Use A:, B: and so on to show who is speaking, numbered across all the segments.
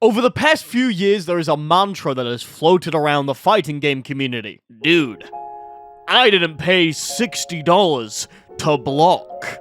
A: Over the past few years, there is a mantra that has floated around the fighting game community. Dude, I didn't pay $60 to block.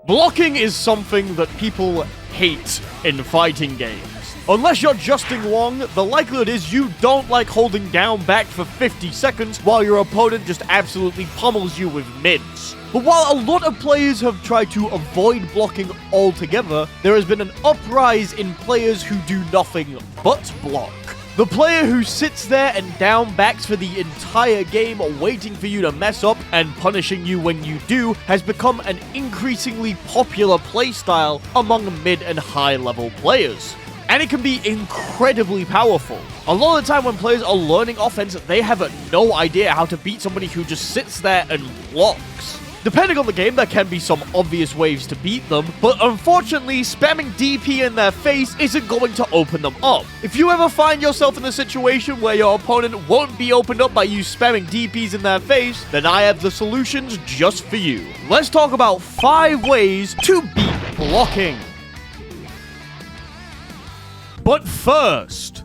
A: Blocking is something that people hate in fighting games. Unless you're Justin Wong, the likelihood is you don't like holding down back for 50 seconds while your opponent just absolutely pummels you with mids. But while a lot of players have tried to avoid blocking altogether, there has been an uprise in players who do nothing but block. The player who sits there and down backs for the entire game waiting for you to mess up and punishing you when you do has become an increasingly popular playstyle among mid and high level players. And it can be incredibly powerful. A lot of the time when players are learning offense, they have no idea how to beat somebody who just sits there and blocks. Depending on the game, there can be some obvious ways to beat them, but unfortunately, spamming DP in their face isn't going to open them up. If you ever find yourself in a situation where your opponent won't be opened up by you spamming DPs in their face, then I have the solutions just for you. Let's talk about 5 ways to beat blocking. But first,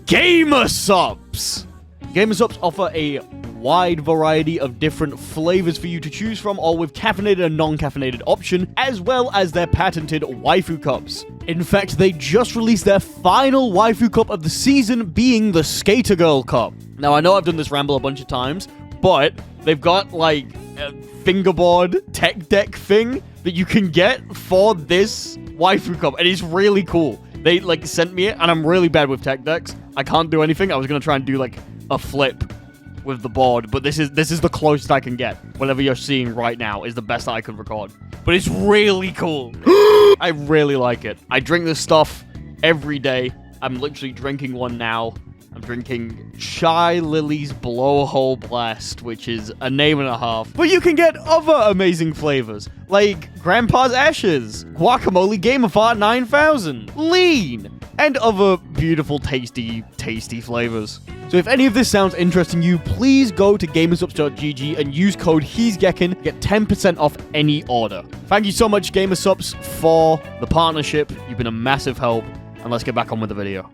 A: Gamer Supps! Gamer Supps offer a wide variety of different flavors for you to choose from, all with caffeinated and non-caffeinated option, as well as their patented waifu cups. In fact, they just released their final waifu cup of the season, being the Skater Girl Cup. Now, I know I've done this ramble a bunch of times, but they've got, like, a fingerboard tech deck thing that you can get for this waifu cup, and it's really cool. They, like, sent me it, and I'm really bad with tech decks. I can't do anything. I was gonna try and do, like, a flip with the board, but this is the closest I can get. Whatever you're seeing right now is the best I can record. But it's really cool. I really like it. I drink this stuff every day. I'm literally drinking one now. I'm drinking Chai Lily's Blowhole Blast, which is a name and a half. But you can get other amazing flavors, like Grandpa's Ashes, Guacamole Gamerfart 9000, Lean, and other beautiful, tasty flavors. So if any of this sounds interesting to you, please go to gamersupps.gg and use code He'sGekken, get 10% off any order. Thank you so much, Gamersupps, for the partnership. You've been a massive help, and let's get back on with the video.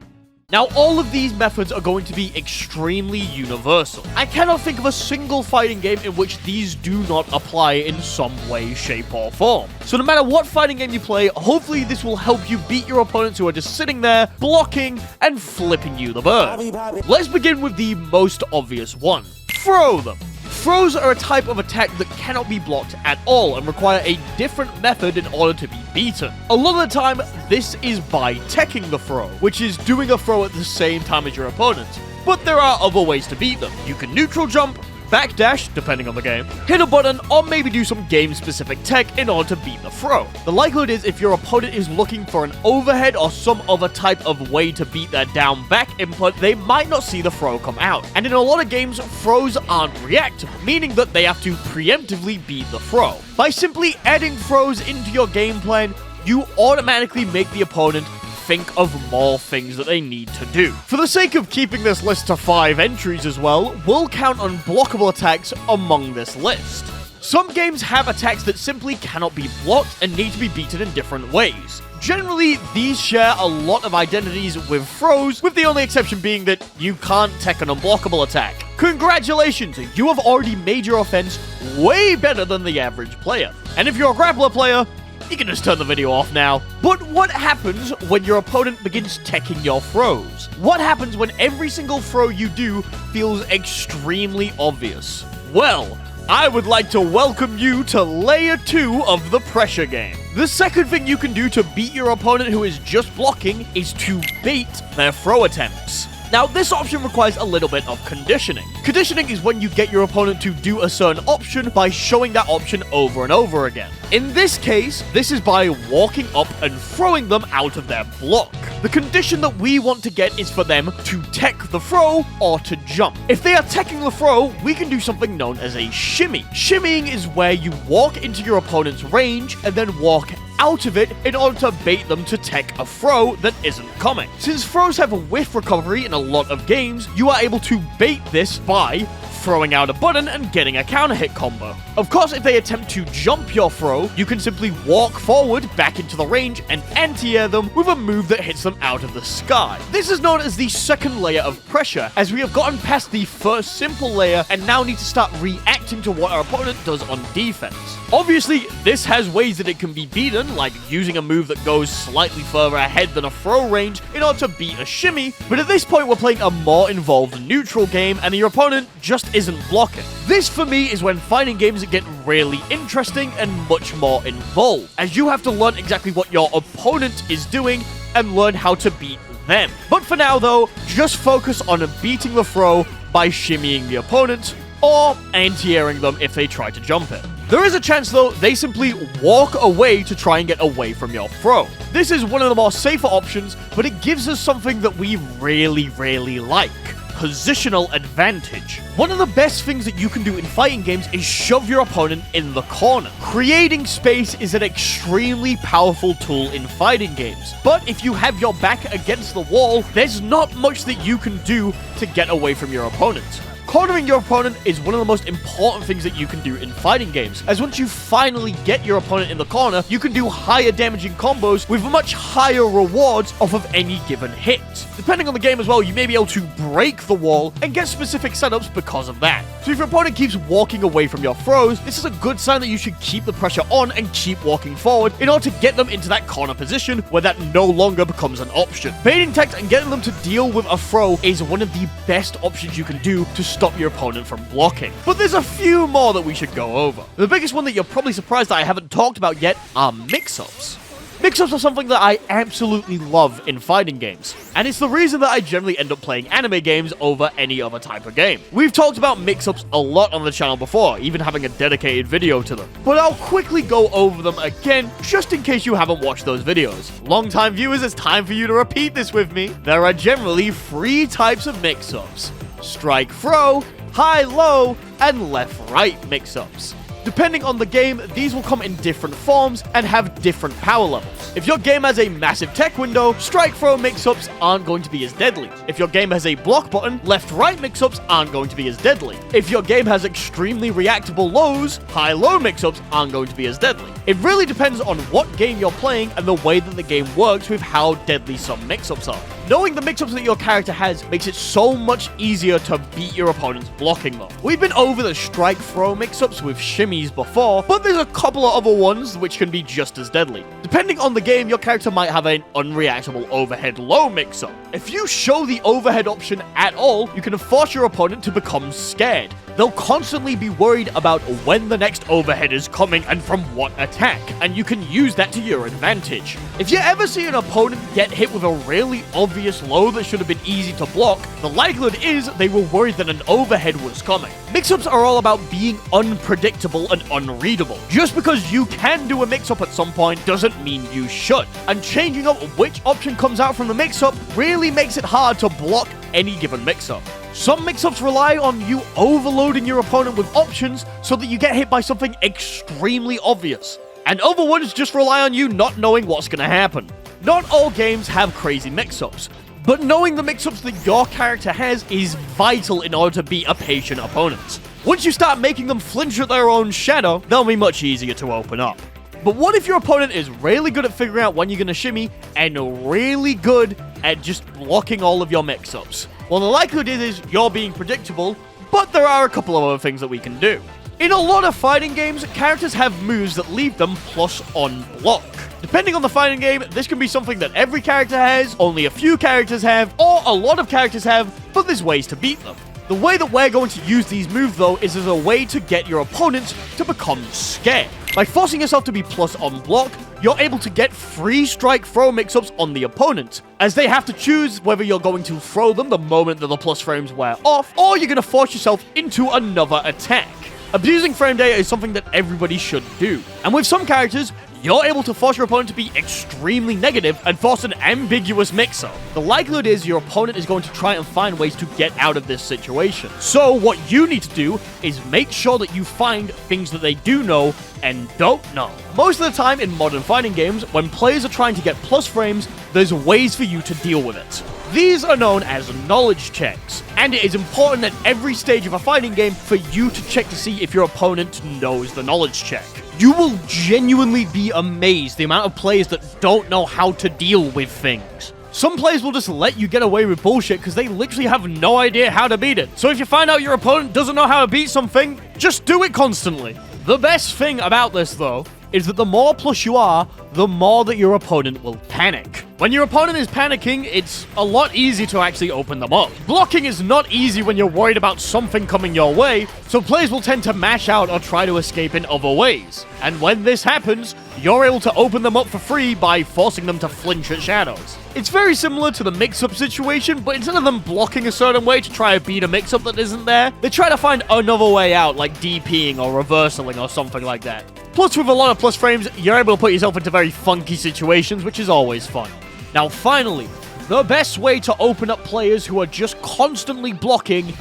A: Now, all of these methods are going to be extremely universal. I cannot think of a single fighting game in which these do not apply in some way, shape, or form. So no matter what fighting game you play, hopefully this will help you beat your opponents who are just sitting there, blocking, and flipping you the bird. Let's begin with the most obvious one. Throw them. Throws are a type of attack that cannot be blocked at all and require a different method in order to be beaten. A lot of the time, this is by teching the throw, which is doing a throw at the same time as your opponent. But there are other ways to beat them. You can neutral jump, backdash, depending on the game, hit a button, or maybe do some game-specific tech in order to beat the throw. The likelihood is if your opponent is looking for an overhead or some other type of way to beat their down-back input, they might not see the throw come out. And in a lot of games, throws aren't reactable, meaning that they have to preemptively beat the throw. By simply adding throws into your game plan, you automatically make the opponent think of more things that they need to do. For the sake of keeping this list to 5 entries as well, we'll count unblockable attacks among this list. Some games have attacks that simply cannot be blocked and need to be beaten in different ways. Generally, these share a lot of identities with throws, with the only exception being that you can't tech an unblockable attack. Congratulations, you have already made your offense way better than the average player. And if you're a grappler player, you can just turn the video off now. But what happens when your opponent begins teching your throws? What happens when every single throw you do feels extremely obvious? Well, I would like to welcome you to Layer 2 of the pressure game. The second thing you can do to beat your opponent who is just blocking is to bait their throw attempts. Now, this option requires a little bit of conditioning. Conditioning is when you get your opponent to do a certain option by showing that option over and over again. In this case, this is by walking up and throwing them out of their block. The condition that we want to get is for them to tech the throw or to jump. If they are teching the throw, we can do something known as a shimmy. Shimmying is where you walk into your opponent's range and then walk out of it in order to bait them to tech a throw that isn't coming. Since throws have a whiff recovery in a lot of games, you are able to bait this by throwing out a button and getting a counter hit combo. Of course, if they attempt to jump your throw, you can simply walk forward back into the range and anti-air them with a move that hits them out of the sky. This is known as the second layer of pressure, as we have gotten past the first simple layer and now need to start reacting to what our opponent does on defense. Obviously, this has ways that it can be beaten, like using a move that goes slightly further ahead than a throw range in order to beat a shimmy, but at this point we're playing a more involved neutral game and your opponent just isn't blocking. This for me is when fighting games get really interesting and much more involved, as you have to learn exactly what your opponent is doing and learn how to beat them. But for now though, just focus on beating the throw by shimmying the opponent or anti-airing them if they try to jump it. There is a chance though they simply walk away to try and get away from your throw. This is one of the more safer options, but it gives us something that we really like. Positional advantage. One of the best things that you can do in fighting games is shove your opponent in the corner. Creating space is an extremely powerful tool in fighting games, but if you have your back against the wall, there's not much that you can do to get away from your opponent. Cornering your opponent is one of the most important things that you can do in fighting games, as once you finally get your opponent in the corner, you can do higher damaging combos with much higher rewards off of any given hit. Depending on the game as well, you may be able to break the wall and get specific setups because of that. So if your opponent keeps walking away from your throws, this is a good sign that you should keep the pressure on and keep walking forward in order to get them into that corner position where that no longer becomes an option. Baiting techs and getting them to deal with a throw is one of the best options you can do to stop your opponent from blocking. But there's a few more that we should go over. The biggest one that you're probably surprised that I haven't talked about yet are mix-ups. Mix-ups are something that I absolutely love in fighting games, and it's the reason that I generally end up playing anime games over any other type of game. We've talked about mix-ups a lot on the channel before, even having a dedicated video to them, but I'll quickly go over them again, just in case you haven't watched those videos. Long-time viewers, it's time for you to repeat this with me. There are generally 3 types of mix-ups: strike-throw, high-low, and left-right mix-ups. Depending on the game, these will come in different forms and have different power levels. If your game has a massive tech window, strike-throw mix-ups aren't going to be as deadly. If your game has a block button, left-right mix-ups aren't going to be as deadly. If your game has extremely reactable lows, high-low mix-ups aren't going to be as deadly. It really depends on what game you're playing and the way that the game works with how deadly some mix-ups are. Knowing the mix-ups that your character has makes it so much easier to beat your opponent's blocking them. We've been over the strike-throw mix-ups with shimmies before, but there's a couple of other ones which can be just as deadly. Depending on the game, your character might have an unreactable overhead low mix-up. If you show the overhead option at all, you can force your opponent to become scared. They'll constantly be worried about when the next overhead is coming and from what attack, and you can use that to your advantage. If you ever see an opponent get hit with a really obvious low that should have been easy to block, the likelihood is they were worried that an overhead was coming. Mix-ups are all about being unpredictable and unreadable. Just because you can do a mix-up at some point doesn't mean you should, and changing up which option comes out from the mix-up really makes it hard to block any given mix-up. Some mix-ups rely on you overloading your opponent with options so that you get hit by something extremely obvious, and other ones just rely on you not knowing what's going to happen. Not all games have crazy mix-ups, but knowing the mix-ups that your character has is vital in order to beat a patient opponent. Once you start making them flinch at their own shadow, they'll be much easier to open up. But what if your opponent is really good at figuring out when you're going to shimmy and really good at just blocking all of your mix-ups? Well, the likelihood is you're being predictable, but there are a couple of other things that we can do. In a lot of fighting games, characters have moves that leave them plus on block. Depending on the fighting game, this can be something that every character has, only a few characters have, or a lot of characters have, but there's ways to beat them. The way that we're going to use these moves, though, is as a way to get your opponents to become scared. By forcing yourself to be plus on block, you're able to get free strike-throw mix-ups on the opponent, as they have to choose whether you're going to throw them the moment that the plus frames wear off, or you're going to force yourself into another attack. Abusing frame data is something that everybody should do, and with some characters, you're able to force your opponent to be extremely negative and force an ambiguous mix-up. The likelihood is your opponent is going to try and find ways to get out of this situation. So what you need to do is make sure that you find things that they do know and don't know. Most of the time in modern fighting games, when players are trying to get plus frames, there's ways for you to deal with it. These are known as knowledge checks, and it is important at every stage of a fighting game for you to check to see if your opponent knows the knowledge check. You will genuinely be amazed the amount of players that don't know how to deal with things. Some players will just let you get away with bullshit because they literally have no idea how to beat it. So if you find out your opponent doesn't know how to beat something, just do it constantly. The best thing about this, though, is that the more plus you are, the more that your opponent will panic. When your opponent is panicking, it's a lot easier to actually open them up. Blocking is not easy when you're worried about something coming your way, so players will tend to mash out or try to escape in other ways. And when this happens, you're able to open them up for free by forcing them to flinch at shadows. It's very similar to the mix-up situation, but instead of them blocking a certain way to try to beat a mix-up that isn't there, they try to find another way out, like DPing or reversaling or something like that. Plus, with a lot of plus frames, you're able to put yourself into very funky situations, which is always fun. Now, finally, the best way to open up players who are just constantly blocking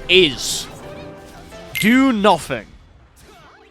A: is do nothing.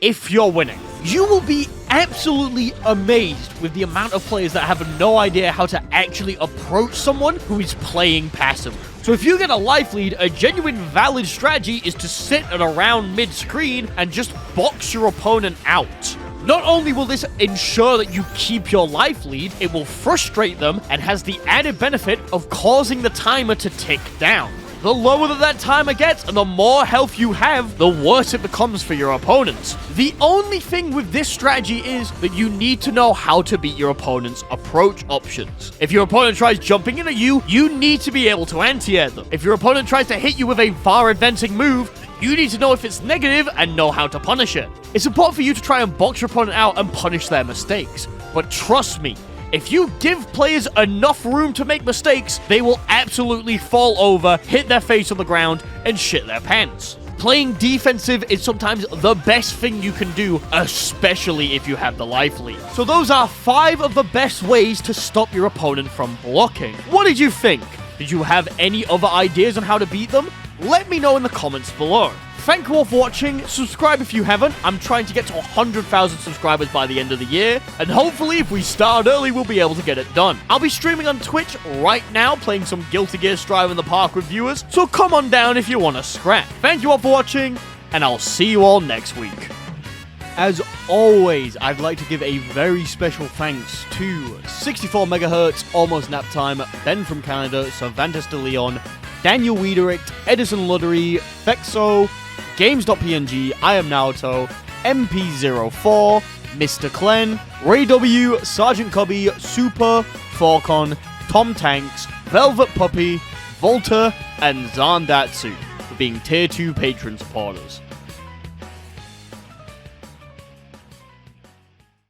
A: If you're winning, you will be absolutely amazed with the amount of players that have no idea how to actually approach someone who is playing passively. So if you get a life lead, a genuine valid strategy is to sit at around mid-screen and just box your opponent out. Not only will this ensure that you keep your life lead, it will frustrate them and has the added benefit of causing the timer to tick down. The lower that timer gets and the more health you have, the worse it becomes for your opponents. The only thing with this strategy is that you need to know how to beat your opponent's approach options. If your opponent tries jumping into you, you need to be able to anti-air them. If your opponent tries to hit you with a far advancing move, you need to know if it's negative and know how to punish it. It's important for you to try and box your opponent out and punish their mistakes. But trust me, if you give players enough room to make mistakes, they will absolutely fall over, hit their face on the ground, and shit their pants. Playing defensive is sometimes the best thing you can do, especially if you have the life lead. So those are 5 of the best ways to stop your opponent from blocking. What did you think? Did you have any other ideas on how to beat them? Let me know in the comments below. Thank you all for watching. Subscribe if you haven't. I'm trying to get to 100,000 subscribers by the end of the year. And hopefully, if we start early, we'll be able to get it done. I'll be streaming on Twitch right now, playing some Guilty Gear Strive in the Park with viewers. So come on down if you want to scrap. Thank you all for watching, and I'll see you all next week. As always, I'd like to give a very special thanks to 64 MHz, Almost Nap Time, Ben from Canada, Cervantes de Leon, Daniel Wiedericht, Edison Luttery, Fexo, Games.png, I Am Naruto, MP04, Mr. Clen, Ray W, Sergeant Cubby, Super, Falcon, Tom Tanks, Velvet Puppy, Volta, and Zandatsu for being Tier 2 patron supporters.